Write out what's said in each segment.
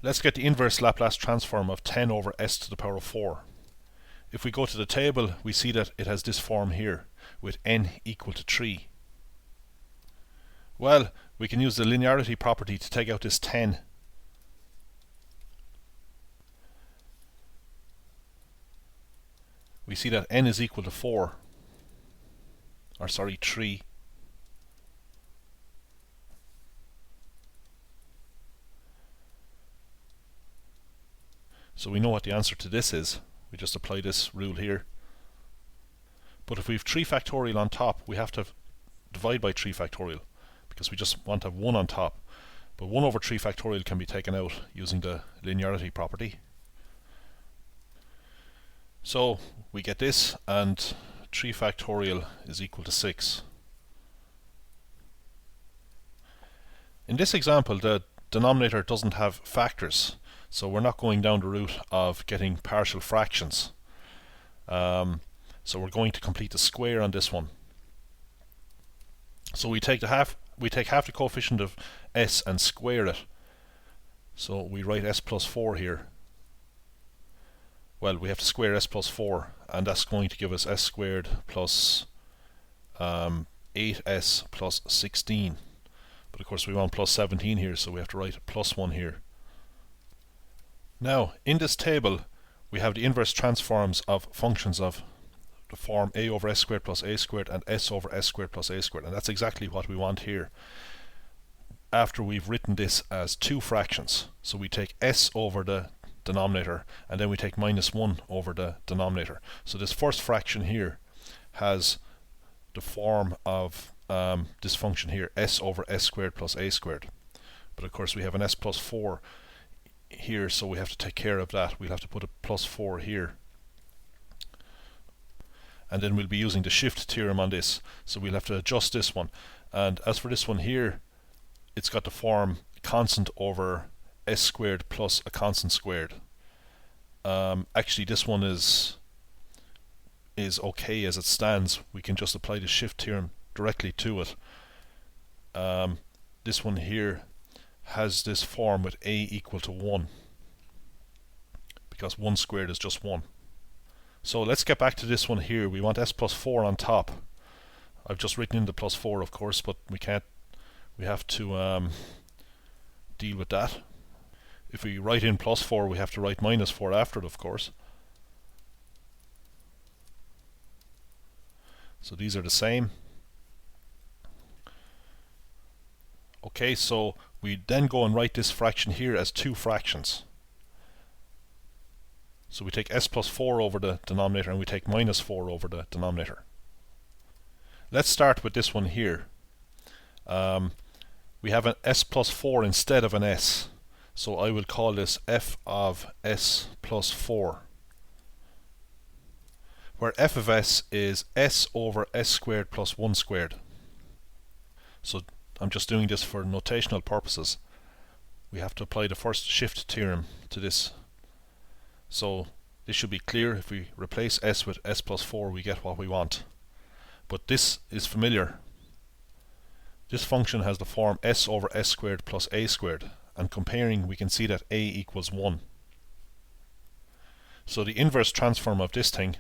Let's get the inverse Laplace transform of 10 over s to the power of 4. If we go to the table, we see that it has this form here, with n equal to 3. Well, we can use the linearity property to take out this 10. We see that n is equal to 4. Or sorry, 3. So we know what the answer to this is. We just apply this rule here. But if we have 3 factorial on top, we have to divide by 3 factorial, because we just want to have 1 on top. But 1 over 3 factorial can be taken out using the linearity property. So we get this, and 3 factorial is equal to 6. In this example, the denominator doesn't have factors, so we're not going down the route of getting partial fractions. So we're going to complete the square on this one. So we take half the coefficient of s and square it. So we write s plus 4 here. Well, we have to square s plus 4, and that's going to give us s squared plus 8s plus 16. But of course we want plus 17 here, so we have to write plus 1 here. Now, in this table, we have the inverse transforms of functions of the form a over s squared plus a squared and s over s squared plus a squared, and that's exactly what we want here. After we've written this as 2 fractions, so we take s over the denominator, and then we take minus 1 over the denominator. So this first fraction here has the form of this function here, s over s squared plus a squared. But of course we have an s plus 4 here, so we have to take care of that. We'll have to put a plus 4 here. And then we'll be using the shift theorem on this, so we'll have to adjust this one. And as for this one here, it's got the form constant over s squared plus a constant squared. Actually, this one is okay as it stands. We can just apply the shift theorem directly to it. This one here has this form with a equal to 1, because 1 squared is just 1. So let's get back to this one here. We want s plus 4 on top. I've just written in the plus 4, of course, but we have to deal with that. If we write in plus 4, we have to write minus 4 after it, of course. So these are the same. Okay, so we then go and write this fraction here as 2 fractions. So we take s plus 4 over the denominator, and we take minus 4 over the denominator. Let's start with this one here. We have an s plus 4 instead of an s. So I will call this f of s plus 4, where f of s is s over s squared plus 1 squared. So I'm just doing this for notational purposes. We have to apply the first shift theorem to this. So this should be clear. If we replace s with s plus 4, we get what we want. But this is familiar. This function has the form s over s squared plus a squared, and comparing we can see that a equals 1. So the inverse transform of this thing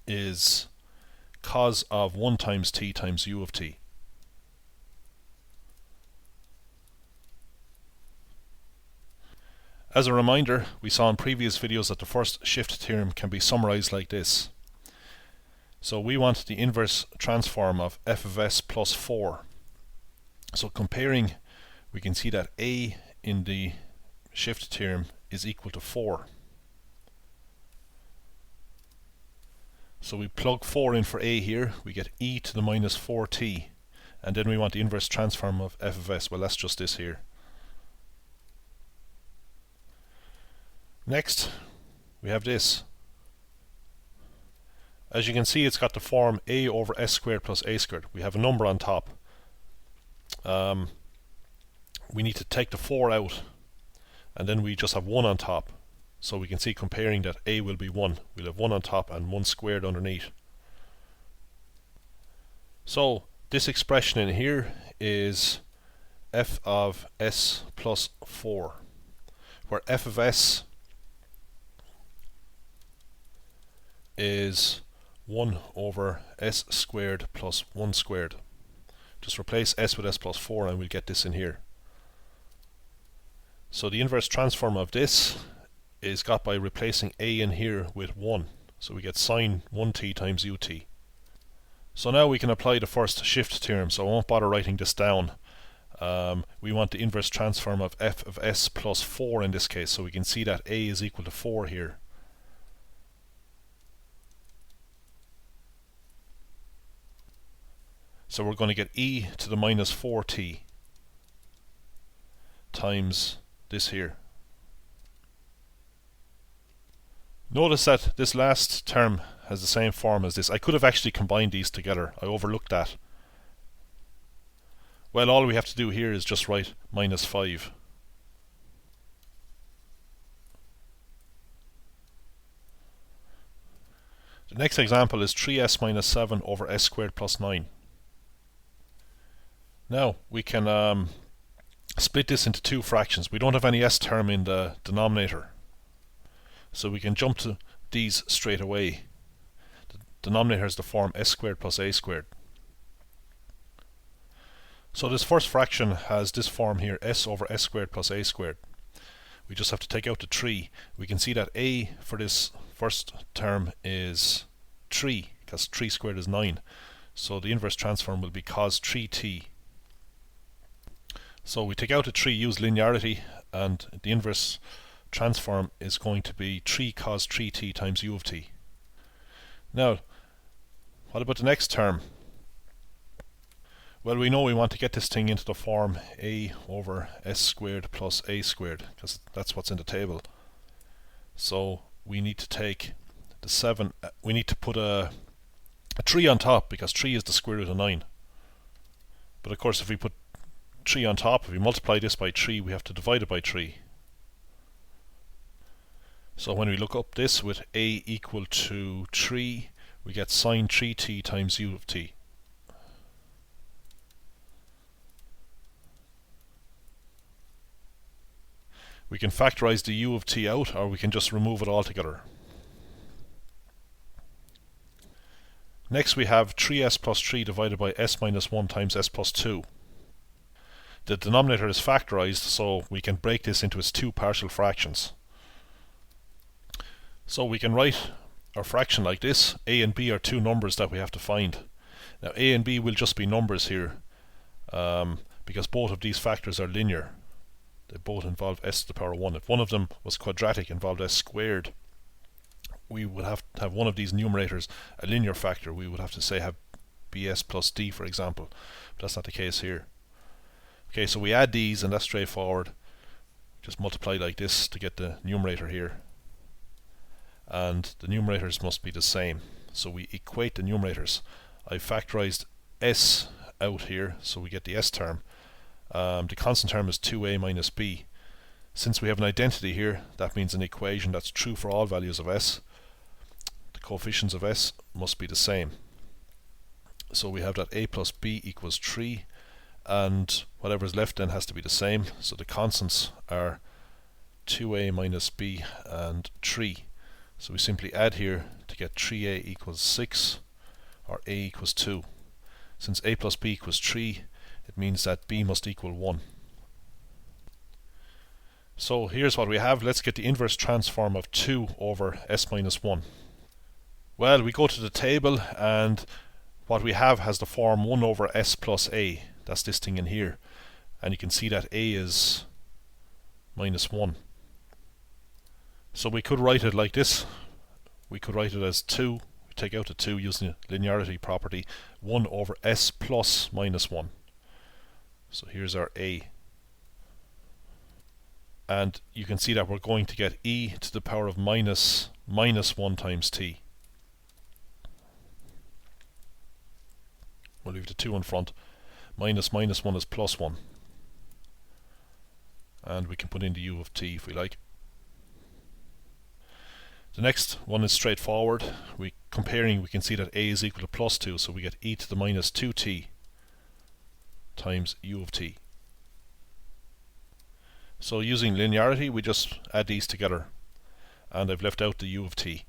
is cos of 1 times t times u of t. As a reminder, we saw in previous videos that the first shift theorem can be summarized like this. So we want the inverse transform of f of s plus 4. So comparing, we can see that a in the shift theorem is equal to 4. So we plug 4 in for a here, we get e to the minus 4t, and then we want the inverse transform of f of s. Well, that's just this here. Next, we have this. As you can see, it's got the form a over s squared plus a squared. We have a number on top. We need to take the 4 out, and then we just have 1 on top. So we can see, comparing, that a will be 1. We'll have 1 on top and 1 squared underneath. So this expression in here is f of s plus 4, where f of s is 1 over s squared plus 1 squared. Just replace s with s plus 4 and we'll get this in here. So the inverse transform of this is got by replacing a in here with 1. So we get sine 1t times ut. So now we can apply the first shift theorem, so I won't bother writing this down. We want the inverse transform of f of s plus 4 in this case, so we can see that a is equal to 4 here. So we're going to get e to the minus 4t times this here. Notice that this last term has the same form as this. I could have actually combined these together. I overlooked that. Well, all we have to do here is just write minus 5. The next example is 3s minus 7 over s squared plus 9. Now we can split this into two fractions. We don't have any s term in the denominator, so we can jump to these straight away. The denominator is the form s squared plus a squared. So this first fraction has this form here, s over s squared plus a squared. We just have to take out the 3. We can see that a for this first term is 3, because 3 squared is 9. So the inverse transform will be cos 3t. So we take out the 3, use linearity, and the inverse transform is going to be 3 cos 3t times u of t. Now, what about the next term? Well, we know we want to get this thing into the form a over s squared plus a squared, because that's what's in the table. So we need to take the 7, we need to put a 3 on top, because 3 is the square root of 9. But of course, if we put 3 on top, if we multiply this by 3, we have to divide it by 3. So when we look up this with a equal to 3, we get sine 3t times u of t. We can factorize the u of t out, or we can just remove it altogether. Next we have 3s plus 3 divided by s minus 1 times s plus 2. The denominator is factorized, so we can break this into its two partial fractions. So we can write our fraction like this. A and b are two numbers that we have to find. Now a and b will just be numbers here, because both of these factors are linear. They both involve s to the power 1. If one of them was quadratic, involved s squared, we would have to have one of these numerators a linear factor. We would have to say have bs plus d, for example. But that's not the case here. Okay, so we add these, and that's straightforward. Just multiply like this to get the numerator here. And the numerators must be the same. So we equate the numerators. I factorized s out here, so we get the s term. The constant term is 2a minus b. Since we have an identity here, that means an equation that's true for all values of s. The coefficients of s must be the same. So we have that a plus b equals 3, and whatever is left then has to be the same. So the constants are 2a minus b and 3. So we simply add here to get 3a equals 6, or a equals 2. Since a plus b equals 3, it means that b must equal 1. So here's what we have. Let's get the inverse transform of 2 over s minus 1. Well, we go to the table, and what we have has the form 1 over s plus a. That's this thing in here. And you can see that a is minus 1. So we could write it like this. We could write it as 2. We take out the 2 using the linearity property. 1 over s plus minus 1. So here's our a. And you can see that we're going to get e to the power of minus 1 times t. We'll leave the 2 in front. Minus 1 is plus 1. And we can put in the u of t if we like. The next one is straightforward. We can see that a is equal to plus 2, so we get e to the minus 2t times u of t. So using linearity, we just add these together, and I've left out the u of t.